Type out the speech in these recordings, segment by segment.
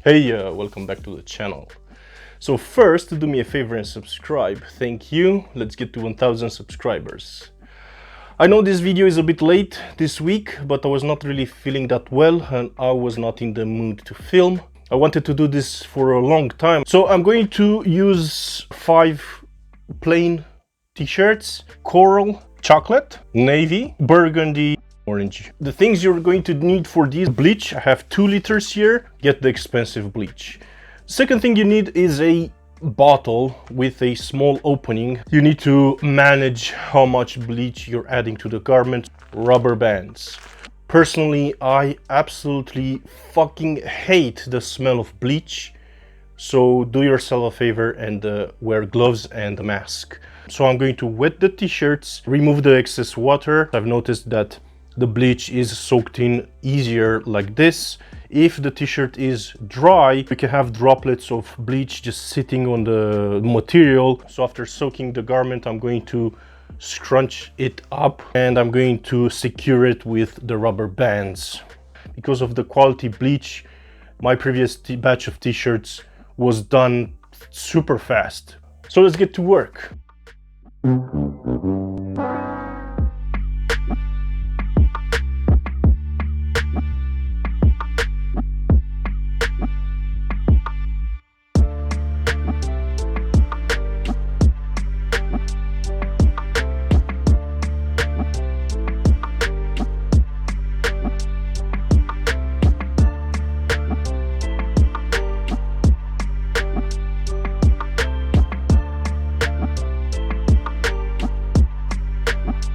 Hey, welcome back to the channel. So first, do me a favor and subscribe. Thank you. Let's get to 1000 subscribers. I know this video is a bit late this week, but I was not really feeling that well and I was not in the mood to film. I wanted to do this for a long time. So I'm going to use 5 plain t-shirts: coral, chocolate, navy, burgundy, orange. The things you're going to need for these: bleach. I have 2 liters here. Get the expensive bleach. Second thing you need is a bottle with a small opening. You need to manage how much bleach you're adding to the garment. Rubber bands. Personally, I absolutely fucking hate the smell of bleach, so do yourself a favor and wear gloves and a mask. So I'm going to wet the t-shirts, remove the excess water. I've noticed that the bleach is soaked in easier like this. If the t-shirt is dry, you can have droplets of bleach just sitting on the material. So after soaking the garment, I'm going to scrunch it up and I'm going to secure it with the rubber bands. Because of the quality bleach, my previous batch of t-shirts was done super fast. So let's get to work.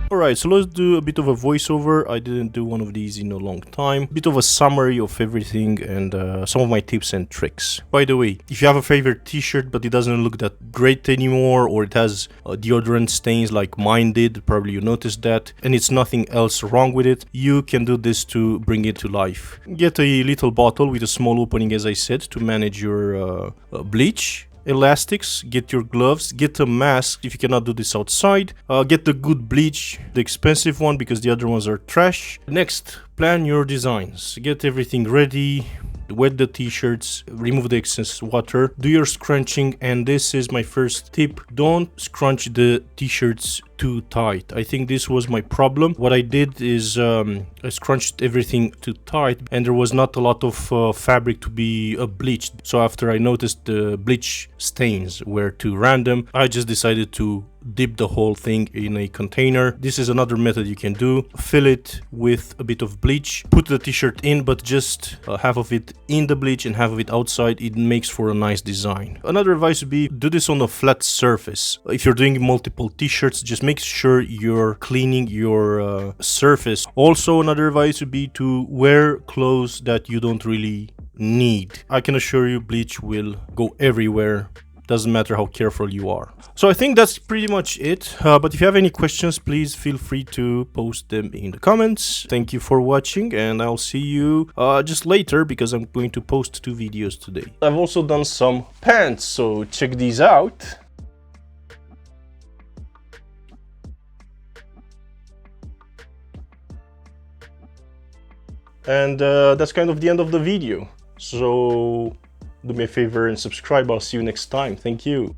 Alright, so let's do a bit of a voiceover. I didn't do one of these in a long time. A bit of a summary of everything and some of my tips and tricks. By the way, if you have a favorite t-shirt but it doesn't look that great anymore, or it has deodorant stains like mine did, probably you noticed that, and it's nothing else wrong with it, you can do this to bring it to life. Get a little bottle with a small opening, as I said, to manage your bleach. Elastics, get your gloves, get a mask if you cannot do this outside, get the good bleach, the expensive one, because the other ones are trash. Next, plan your designs, get everything ready, wet the t-shirts, remove the excess water, do your scrunching, and this is my first tip: don't scrunch the t-shirts too tight. I think this was my problem. What I did is I scrunched everything too tight and there was not a lot of fabric to be bleached. So after I noticed the bleach stains were too random, I just decided to dip the whole thing in a container. This is another method you can do. Fill it with a bit of bleach, put the t-shirt in, but just half of it in the bleach and half of it outside. It makes for a nice design. Another advice would be do this on a flat surface. If you're doing multiple t-shirts, just make sure you're cleaning your surface. Also, another advice would be to wear clothes that you don't really need. I can assure you bleach will go everywhere. Doesn't matter how careful you are. So I think that's pretty much it. But if you have any questions, please feel free to post them in the comments. Thank you for watching and I'll see you just later, because I'm going to post 2 videos today. I've also done some pants, so check these out. And that's kind of the end of the video. So do me a favor and subscribe. I'll see you next time. Thank you.